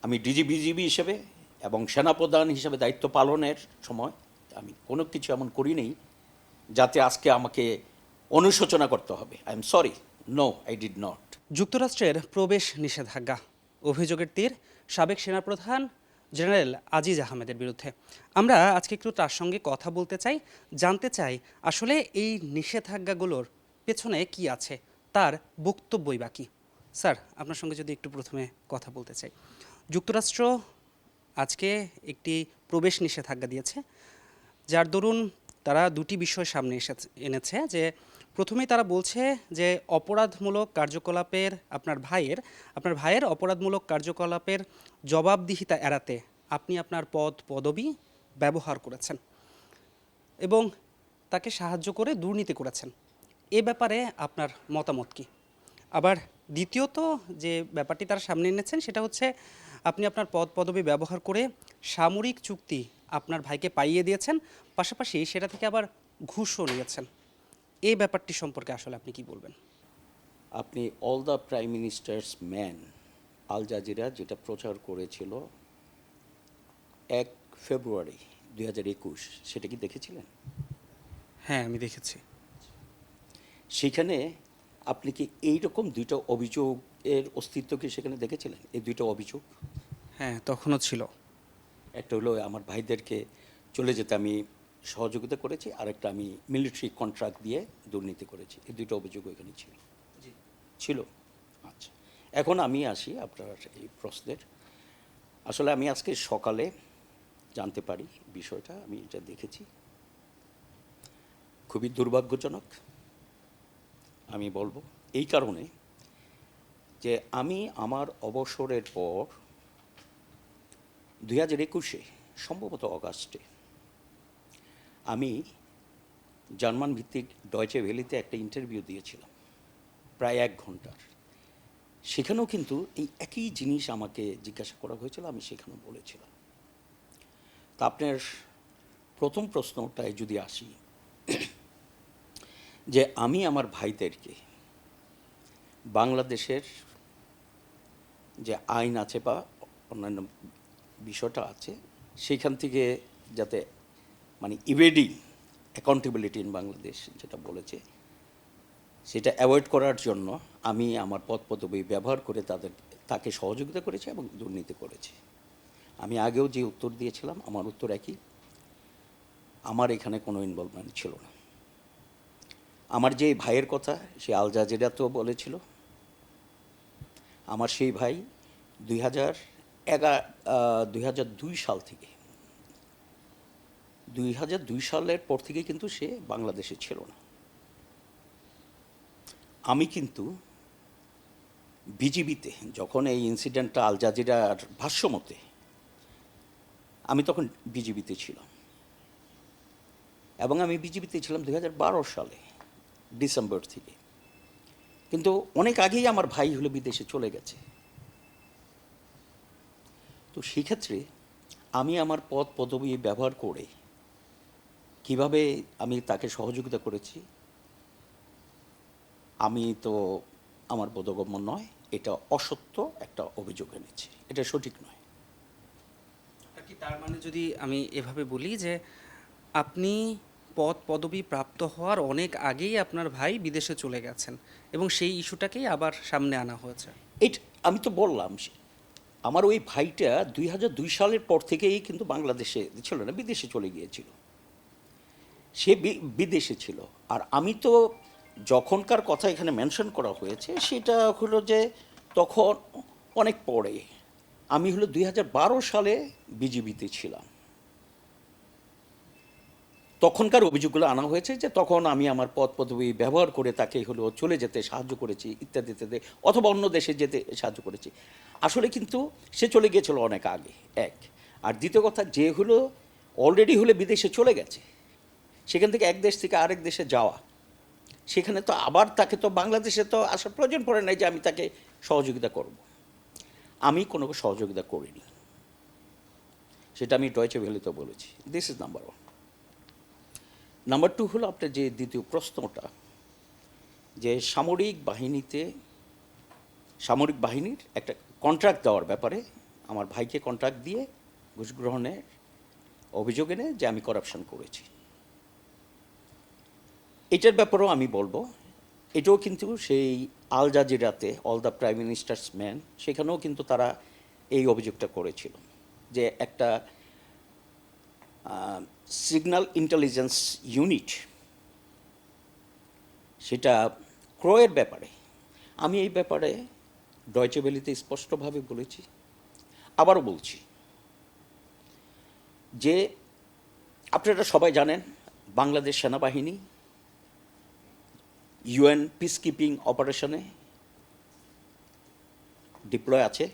আমি বিজিবি হিসেবে এবং সেনাপ্রধান হিসেবে দায়িত্ব পালনের সময় আমি কোনো কিছু এমন করি নেই যাতে আজকে আমাকে অনুশোচনা করতে হবে। I am sorry, no I did not. যুক্তরাষ্ট্রের প্রবেশ নিষেধাজ্ঞা, অভিযোগের তীর সাবেক সেনাপ্রধান জেনারেল আজিজ আহমেদের বিরুদ্ধে। আমরা আজকে একটু তার সঙ্গে কথা বলতে চাই, জানতে চাই আসলে এই নিষেধাজ্ঞাগুলোর পেছনে কি আছে, তার বক্তব্যই বাকি। স্যার, আপনার সঙ্গে যদি একটু প্রথমে কথা বলতে চাই। যুক্তরাষ্ট্র আজকে একটি প্রবেশ নিষেধাজ্ঞা দিয়েছে, যার দরুন তারা দুটি বিষয় সামনে এনেছে। যে প্রথমেই তারা বলছে যে অপরাধমূলক কার্যকলাপের আপনার ভাইয়ের অপরাধমূলক কার্যকলাপের জবাবদিহিতা এড়াতে আপনি আপনার পদ পদবি ব্যবহার করেছেন এবং তাকে সাহায্য করে দুর্নীতি করেছেন। এ ব্যাপারে আপনার মতামত কি? আবার দ্বিতীয়ত যে ব্যাপারটি তারা সামনে এনেছেন সেটা হচ্ছে আপনি আপনার পদ পদবি ব্যবহার করে সামরিক চুক্তি আপনার ভাইকে পাইয়ে দিয়েছেন, পাশাপাশি সেটা থেকে আবার ঘুষও নিয়েছেন। এই ব্যাপারটি সম্পর্কে আসলে আপনি কি বলবেন? আপনি all the prime minister's man Al Jazeera যেটা প্রচার করেছিল 1 ফেব্রুয়ারি 2021, সেটা কি দেখেছিলেন? হ্যাঁ, আমি দেখেছি। সেখানে আপনি কি এইরকম দুইটা অভিযোগের অস্তিত্ব কি সেখানে দেখেছিলেন? এই দুইটা অভিযোগ, হ্যাঁ, তখনও ছিল। একটা হলো আমার ভাইদেরকে চলে যেতে আমি সহযোগিতা করেছি, আরেকটা আমি মিলিটারি কন্ট্রাক্ট দিয়ে দুর্নীতি করেছি। এই দুটো অভিযোগ এখানে ছিল। আচ্ছা, এখন আমি আসি আপনার এই প্রশ্নের। আসলে আমি আজকে সকালে জানতে পারি বিষয়টা, আমি এটা দেখেছি, খুবই দুর্ভাগ্যজনক আমি বলবো। এই কারণে যে আমি আমার অবসরের পর 2021-এ সম্ভবত অগাস্টে আমি জার্মান ভিত্তিক ডয়চে ভ্যালিতে একটা ইন্টারভিউ দিয়েছিলাম প্রায় 1 ঘন্টার। সেখানেও কিন্তু এই একই জিনিস আমাকে জিজ্ঞাসা করা হয়েছিল, আমি সেখানেও বলেছিলাম। তা আপনার প্রথম প্রশ্নটায় যদি আসি, যে আমি আমার ভাইদেরকে বাংলাদেশের যে আইন আছে বা অন্যান্য বিষয়টা আছে সেইখান থেকে যাতে মানে ইভেডিং অ্যাকাউন্টেবিলিটি ইন বাংলাদেশ যেটা বলেছে সেটা অ্যাভয়েড করার জন্য আমি আমার পদ পদবি ব্যবহার করে তাকে সহযোগিতা করেছি এবং দুর্নীতি করেছি। আমি আগেও যে উত্তর দিয়েছিলাম আমার উত্তর একই, আমার এখানে কোনো ইনভলভমেন্ট ছিল না। আমার যে ভাইয়ের কথা সে আল জাজিরাতেও বলেছিল, আমার সেই ভাই 2002 সাল থেকে 2002 সালের পর থেকে কিন্তু সে বাংলাদেশে ছিল না। আমি কিন্তু বিজিবিতে যখন এই ইনসিডেন্টটা আল জাজিরার ভাষ্যমতে, আমি তখন বিজিবিতে ছিলাম এবং আমি বিজিবিতে ছিলাম 2012 সালে ডিসেম্বর থেকে। কিন্তু অনেক আগেই আমার ভাই হলো বিদেশে চলে গেছে। তো সেক্ষেত্রে আমি আমার পদ পদবি ব্যবহার করে কিভাবে আমি তাকে সহযোগিতা করেছি, আমি তো আমার বোধগম্য নয়, এটা অসত্য একটা অভিযোগ এনেছি, এটা সঠিক নয়। কি তার মানে যদি আমি এভাবে বলি যে আপনি পদ পদবি প্রাপ্ত হওয়ার অনেক আগেই আপনার ভাই বিদেশে চলে গেছেন এবং সেই ইস্যুটাকেই আবার সামনে আনা হয়েছে? এটা আমি তো বললাম, আমার ওই ভাইটা 2002 সালের পর থেকেই কিন্তু বাংলাদেশে ছিল না, বিদেশে চলে গিয়েছিল। সে বিদেশে ছিল। আর আমি তো যখনকার কথা এখানে মেনশন করা হয়েছে সেটা হলো যে তখন অনেক পরে, আমি হলো 2012 সালে বিজিবিতে ছিলাম। তখনকার অভিযোগগুলো আনা হয়েছে যে তখন আমি আমার পদ পদবি ব্যবহার করে তাকে হলো চলে যেতে সাহায্য করেছি ইত্যাদি ইত্যাদি, অথবা অন্য দেশে যেতে সাহায্য করেছি। আসলে কিন্তু সে চলে গিয়েছিল অনেক আগে, এক। আর দ্বিতীয় কথা, যে হলো অলরেডি হলে বিদেশে চলে গেছে, সেখান থেকে এক দেশ থেকে আরেক দেশে যাওয়া, সেখানে তো আবার তাকে তো বাংলাদেশে তো আসার প্রয়োজন পড়ে নাই যে আমি তাকে সহযোগিতা করব। আমি কোনো সহযোগিতা করিনি, সেটা আমি ডয়চে ভ্যালিতেও বলেছি। This is number one. Number two হলো আপনার যে দ্বিতীয় প্রশ্নটা, যে সামরিক বাহিনীর একটা কন্ট্রাক্ট দেওয়ার ব্যাপারে আমার ভাইকে কন্ট্রাক্ট দিয়ে ঘুষ গ্রহণের অভিযোগ এনে যে আমি করাপশন করেছি। এটার ব্যাপারেও আমি বলবো, এটাও কিন্তু সেই আল জাজিরাতে all the prime minister's men, সেখানেও কিন্তু তারা এই অভিযোগটা করেছিল যে একটা সিগন্যাল ইন্টেলিজেন্স ইউনিট সেটা ক্রয়ের ব্যাপারে, আমি এই ব্যাপারে ডয়চে ভেলিতে স্পষ্টভাবে বলেছি, আবারও বলছি যে আপনারা সবাই জানেন বাংলাদেশ সেনাবাহিনী ইউএন পিস কিপিং অপারেশনে ডিপ্লয় আছে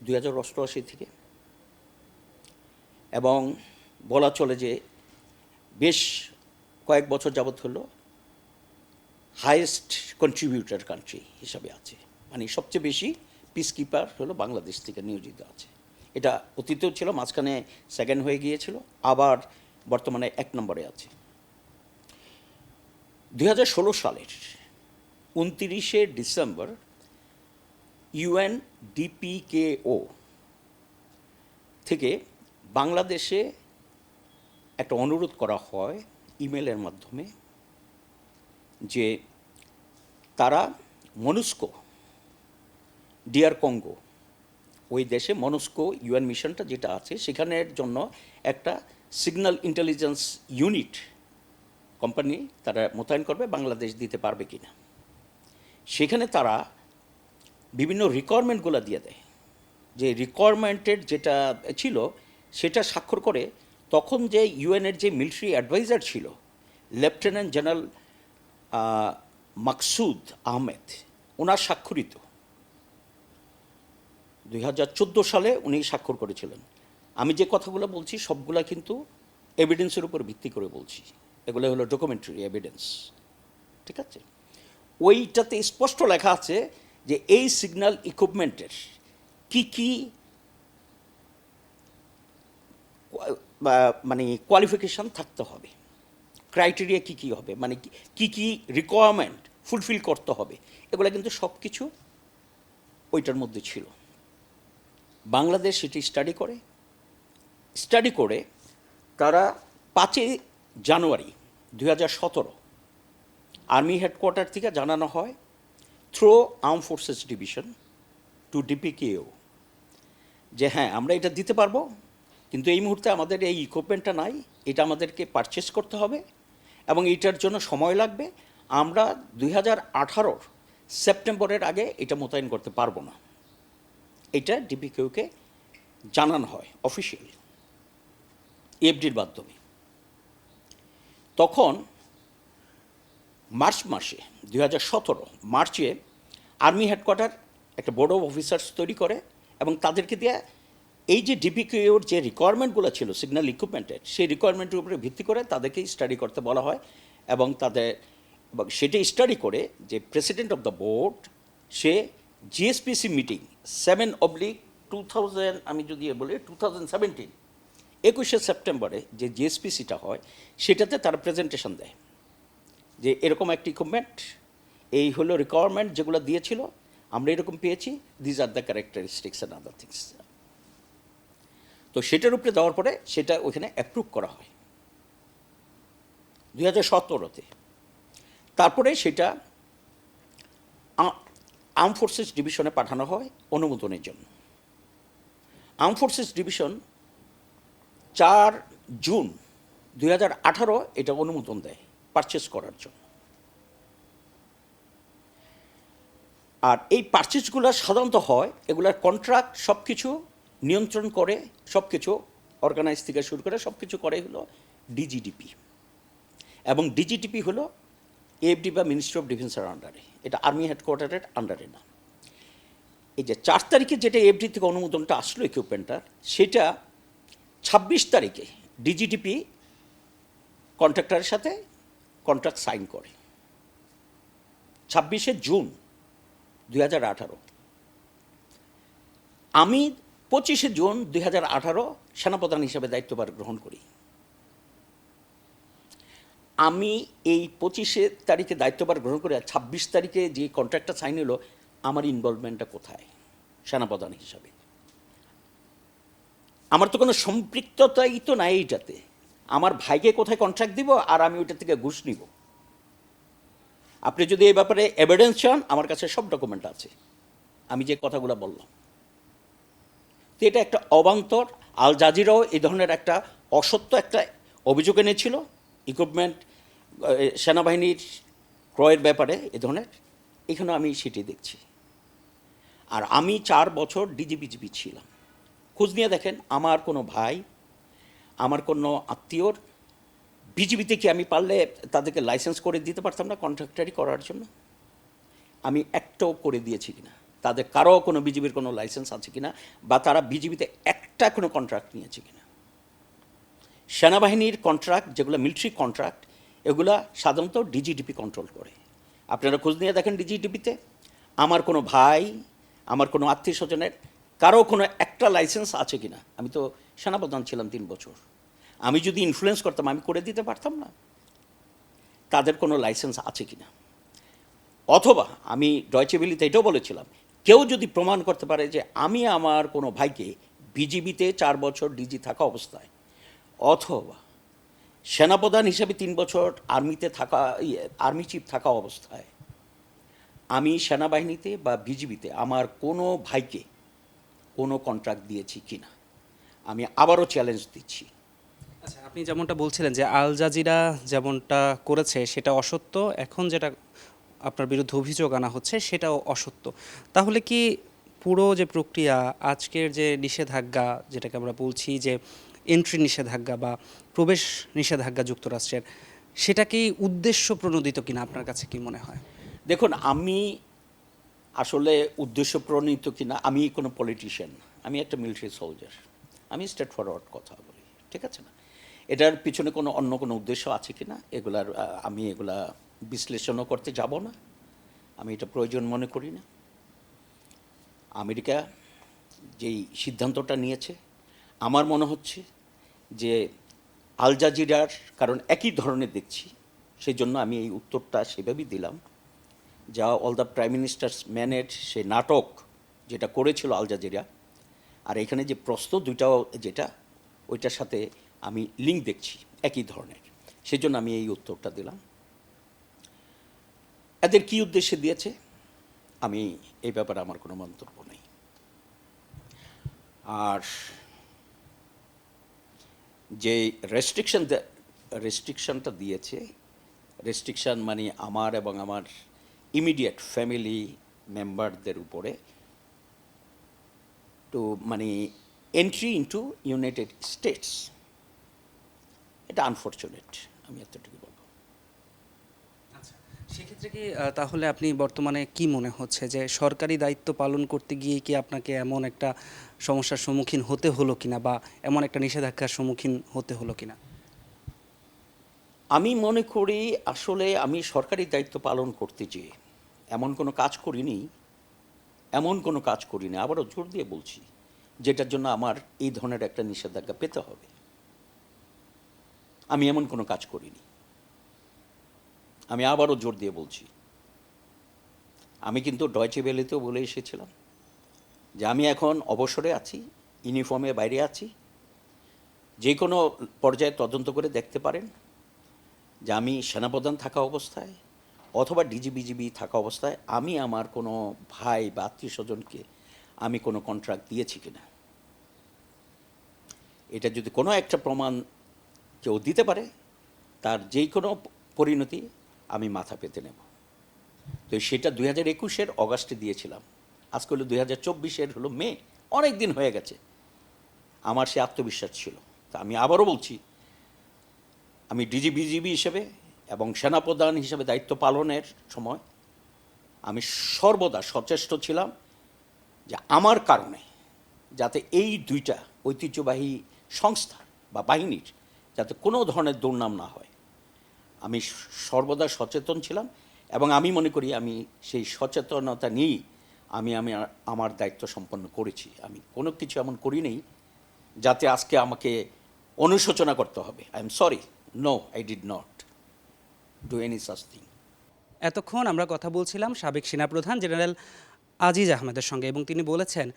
2088 থেকে, এবং বলা চলে যে বেশ কয়েক বছর যাবৎ হলো হাইয়েস্ট কন্ট্রিবিউটর কান্ট্রি হিসাবে আছে, মানে সবচেয়ে বেশি পিস কিপার হলো বাংলাদেশ থেকে নিয়োজিত আছে। এটা অতীতেও ছিল, মাঝখানে সেকেন্ড হয়ে গিয়েছিল, আবার বর্তমানে 1 নম্বরে আছে। 2016 সালের 29শে ডিসেম্বর ইউএন ডিপিকেও থেকে বাংলাদেশে একটা অনুরোধ করা হয় ইমেলের মাধ্যমে যে তারা মনুস্কো ডিআর কঙ্গো, ওই দেশে মনুস্কো ইউএন মিশনটা যেটা আছে সেখানের জন্য একটা সিগন্যাল ইন্টেলিজেন্স ইউনিট কোম্পানি তারা মোতায়েন করবে, বাংলাদেশ দিতে পারবে কি না। সেখানে তারা বিভিন্ন রিকোয়ারমেন্টগুলো দিয়ে দেয়, যে রিকোয়ারমেন্টের যেটা ছিল সেটা স্বাক্ষর করে তখন যে ইউএনের যে মিলিটারি অ্যাডভাইজার ছিল লেফটেন্যান্ট জেনারেল মাকসুদ আহমেদ, ওনার স্বাক্ষরিত 2014 সালে উনি স্বাক্ষর করেছিলেন। আমি যে কথাগুলো বলছি সবগুলা কিন্তু এভিডেন্সের উপর ভিত্তি করে বলছি, এগুলো হলো ডকুমেন্টারি এভিডেন্স, ঠিক আছে। ওইটাতে স্পষ্ট লেখা আছে যে এই সিগন্যাল ইকুইপমেন্টের কি কি মানে কোয়ালিফিকেশান থাকতে হবে, ক্রাইটেরিয়া কি কি হবে, মানে কি কি রিকোয়ারমেন্ট ফুলফিল করতে হবে, এগুলো কিন্তু সব কিছু ওইটার মধ্যে ছিল। বাংলাদেশ সেটি স্টাডি করে তারা 5 জানুয়ারি 2017 আর্মি হেডকোয়ার্টার থেকে জানানো হয় through armed forces division to DPKO যে হ্যাঁ আমরা এটা দিতে পারবো, কিন্তু এই মুহূর্তে আমাদের এই ইকুইপমেন্টটা নাই, এটা আমাদেরকে পারচেস করতে হবে এবং এইটার জন্য সময় লাগবে, আমরা 2018 সেপ্টেম্বরের আগে এটা মোতায়েন করতে পারবো না। এটা ডিপিকেওকে জানানো হয় অফিসিয়ালি এফডির মাধ্যমে। তখন মার্চ মাসে 2017 মার্চে আর্মি হেডকোয়ার্টার একটা বোর্ড অফ অফিসার্স তৈরি করে এবং তাদেরকে দিয়ে এই যে ডিপিকেওর যে রিকোয়ারমেন্টগুলো ছিল সিগন্যাল ইকুইপমেন্টের, সেই রিকোয়ারমেন্টের উপরে ভিত্তি করে তাদেরকে স্টাডি করতে বলা হয় এবং সেটা স্টাডি করে যে প্রেসিডেন্ট অফ দ্য বোর্ড সে জিএসপিসি মিটিং 7/2000 আমি যদি বলি 2017 21শে সেপ্টেম্বরে যে জিএসপিসিটা হয় সেটাতে তারা প্রেজেন্টেশন দেয় যে এরকম একটা ইকুইপমেন্ট, এই হলো রিকোয়ারমেন্ট যেগুলো দিয়েছিল, আমরা এরকম পেয়েছি, these are the characteristics and other things. তো সেটার উপরে দেওয়ার পরে সেটা ওইখানে অ্যাপ্রুভ করা হয় 2017-তে। তারপরে সেটা আর্ম ফোর্সেস ডিভিশনে পাঠানো হয় অনুমোদনের জন্য। আর্ম ফোর্সেস ডিভিশন 4 জুন 2018 এটা অনুমোদন দেয় পারচেস করার জন্য। আর এই পারচেসগুলো সাধারণত হয়, এগুলার কন্ট্রাক্ট সব কিছু নিয়ন্ত্রণ করে, সব কিছু অর্গানাইজ থেকে শুরু করে সব কিছু করে হলো ডিজিডিপি, এবং ডিজিডিপি হলো এফডি বা মিনিস্ট্রি অফ ডিফেন্সের আন্ডারে, এটা আর্মি হেডকোয়ার্টারের আন্ডারে না। এই যে 4 তারিখে যেটা এফডি থেকে অনুমোদনটা আসলো ইকুইপমেন্টটার, সেটা 26 তারিখে ডিজিডিপি কন্ট্রাক্টরের সাথে কন্ট্রাক্ট সাইন করে 26শে জুন 2018। আমি 25শে জুন 2018 সেনাপ্রধান হিসাবে দায়িত্বভার গ্রহণ করি। আমি এই 25শে তারিখে দায়িত্বভার গ্রহণ করে 26 তারিখে যে কন্ট্রাক্টটা সাইন হলো, আমার ইনভলভমেন্টটা কোথায় সেনাপ্রধান হিসাবে? আমার তো কোনো সম্পৃক্ততাই তো নাই এইটাতে। আমার ভাইকে কোথায় কন্ট্রাক্ট দিব আর আমি ওইটা থেকে ঘুষ নিব? আপনি যদি এই ব্যাপারে এভিডেন্স চান, আমার কাছে সব ডকুমেন্ট আছে, আমি যে কথাগুলো বললাম। তো এটা একটা অবান্তর। আল জাজিরাও এই ধরনের একটা অসত্য একটা অভিযোগ এনেছিল ইকুইপমেন্ট সেনাবাহিনীর ক্রয়ের ব্যাপারে এ ধরনের। এখানেও আমি সেটি দেখছি। আর আমি 4 বছর ডিজিবিজিবি ছিলাম। খোঁজ নিয়ে দেখেন, আমার কোনো ভাই, আমার কোনো আত্মীয়র বিজিবিতে কি আমি পারলে তাদেরকে লাইসেন্স করে দিতে পারতাম না কন্ট্রাক্টারি করার জন্য? আমি একটাও করে দিয়েছি কিনা, তাদের কারো কোনো বিজিবির কোনো লাইসেন্স আছে কিনা, বা তারা বিজিবিতে একটা কোনো কন্ট্রাক্ট নিয়েছে কিনা? সেনাবাহিনীর কন্ট্রাক্ট যেগুলো মিলিটারি কন্ট্রাক্ট, এগুলা সাধারণত ডিজিডিপি কন্ট্রোল করে। আপনারা খোঁজ নিয়ে দেখেন ডিজিডিপিতে আমার কোনো ভাই, আমার কোনো আত্মীয় স্বজনের কারো কোনো একটা লাইসেন্স আছে কিনা? আমি তো সেনাপ্রধান ছিলাম 3 বছর। আমি যদি ইনফ্লুয়েন্স করতাম, আমি করে দিতে পারতাম না তাদের কোনো লাইসেন্স আছে কিনা। অথবা আমি ডয়চে ভেলিতে এটাও বলেছিলাম, কেউ যদি প্রমাণ করতে পারে যে আমি আমার কোনো ভাইকে বিজিবিতে 4 বছর ডিজি থাকা অবস্থায়, অথবা সেনাপ্রধান হিসেবে 3 বছর আর্মিতে থাকা, আর্মি চিফ থাকা অবস্থায় আমি সেনাবাহিনীতে বা বিজিবিতে আমার কোনো ভাইকে কোনো কন্ট্রাক্ট দিয়েছি কিনা, আমি আবারও চ্যালেঞ্জ দিচ্ছি। আচ্ছা, আপনি যেমনটা বলছিলেন যে আল জাজিরা যেমনটা করেছে সেটা অসত্য, এখন যেটা আপনার বিরুদ্ধে অভিযোগ আনা হচ্ছে সেটাও অসত্য। তাহলে কি পুরো যে প্রক্রিয়া, আজকের যে নিষেধাজ্ঞা যেটাকে আমরা বলছি যে এন্ট্রি নিষেধাজ্ঞা বা প্রবেশ নিষেধাজ্ঞা যুক্তরাষ্ট্রের, সেটা কি উদ্দেশ্য প্রণোদিত কিনা আপনার কাছে কি মনে হয়? দেখুন, আমি আসলে উদ্দেশ্য প্রণীত কিনা, আমি কোনো পলিটিশিয়ান না, আমি একটা মিলিটারি সোলজার। আমি স্ট্রেট ফরওয়ার্ড কথা বলি, ঠিক আছে না? এটার পিছনে কোনো অন্য কোনো উদ্দেশ্য আছে কিনা এগুলার আমি এগুলা বিশ্লেষণও করতে যাব না, আমি এটা প্রয়োজন মনে করি না। আমেরিকা যেই সিদ্ধান্তটা নিয়েছে, আমার মনে হচ্ছে যে আল জাজিরার, কারণ একই ধরনের দেখছি, সেই জন্য আমি এই উত্তরটা সেভাবেই দিলাম। যা অল দ্য প্রাইম মিনিস্টার্স ম্যানের সে নাটক যেটা করেছিল আল জাজিরা, আর এখানে যে প্রশ্ন দুইটাও যেটা, ওইটার সাথে আমি লিঙ্ক দেখছি একই ধরনের, সেজন্য আমি এই উত্তরটা দিলাম। এদের কী উদ্দেশ্যে দিয়েছে আমি এই ব্যাপারে আমার কোনো মন্তব্য নেই। আর যে রেস্ট্রিকশনটা দিয়েছে, রেস্ট্রিকশন মানে আমার এবং আমার ইমিডিয়েট ফ্যামিলি মেম্বারদের উপরে টু মানে এন্ট্রি ইনটু ইউনাইটেড স্টেটস, এটা আনফর্চুনেট, আমি এতটুকু বলবো। আচ্ছা, সেক্ষেত্রে কি তাহলে আপনি বর্তমানে কি মনে হচ্ছে যে সরকারি দায়িত্ব পালন করতে গিয়ে কি আপনাকে এমন একটা সমস্যার সম্মুখীন হতে হলো কিনা, বা এমন একটা নিষেধাজ্ঞার সম্মুখীন হতে হলো কিনা? আমি মনে করি আসলে আমি সরকারি দায়িত্ব পালন করতে যেয়ে এমন কোনো কাজ করিনি, এমন কোনো কাজ করিনি, আবারও জোর দিয়ে বলছি, যেটার জন্য আমার এই ধরনের একটা নিষেধাজ্ঞা পেতে হবে। আমি এমন কোনো কাজ করিনি, আমি আবারও জোর দিয়ে বলছি। আমি কিন্তু ডয়চে ভেলেতেও বলে এসেছিলাম যে আমি এখন অবসরে আছি, ইউনিফর্মের বাইরে আছি, যে কোনো পর্যায়ে তদন্ত করে দেখতে পারেন যে আমি সেনাপ্রধান থাকা অবস্থায় অথবা ডিজিবিজিবি থাকা অবস্থায় আমি আমার কোনো ভাই বা আত্মীয় স্বজনকে আমি কোনো কন্ট্রাক্ট দিয়েছি কিনা। এটা যদি কোনো একটা প্রমাণ কেউ দিতে পারে, তার যেই কোনো পরিণতি আমি মাথা পেতে নেব। তো সেটা 2021-এর অগাস্টে দিয়েছিলাম, আজকে হলো 2024-এর হলো মে, অনেক দিন হয়ে গেছে। আমার সে আত্মবিশ্বাস ছিল। তা আমি আবারও বলছি, আমি ডিজিবিজিবি হিসেবে এবং সেনাপ্রধান হিসেবে দায়িত্ব পালনের সময় আমি সর্বদা সচেষ্ট ছিলাম যে আমার কারণে যাতে এই দুইটা ঐতিহ্যবাহী সংস্থা বা বাহিনীর যাতে কোনো ধরনের দুর্নাম না হয়, আমি সর্বদা সচেতন ছিলাম। এবং আমি মনে করি আমি সেই সচেতনতা নিয়েই আমি আমার দায়িত্ব সম্পন্ন করেছি। আমি কোনো কিছু এমন করি নেই যাতে আজকে আমাকে অনুশোচনা করতে হবে। I am sorry, no, I did not do any such thing. এতক্ষণ আমরা কথা বলছিলাম সাবেক সেনাপ্রধান জেনারেল আজিজ আহমেদের সঙ্গে, এবং তিনি বলেছেন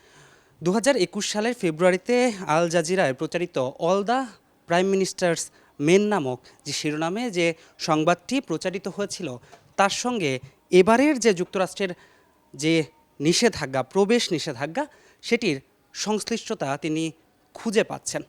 সালের ফেব্রুয়ারিতে আল জাজিরায় প্রচারিত all the prime ministers main নামক যে শিরোনামে যে সংবাদটি প্রচারিত হয়েছিল, তার সঙ্গে এবারের যে যুক্তরাষ্ট্রের যে নিষেধাজ্ঞা, প্রবেশ নিষেধাজ্ঞা, সেটির সংশ্লিষ্টতা তিনি খুঁজে পাচ্ছেন।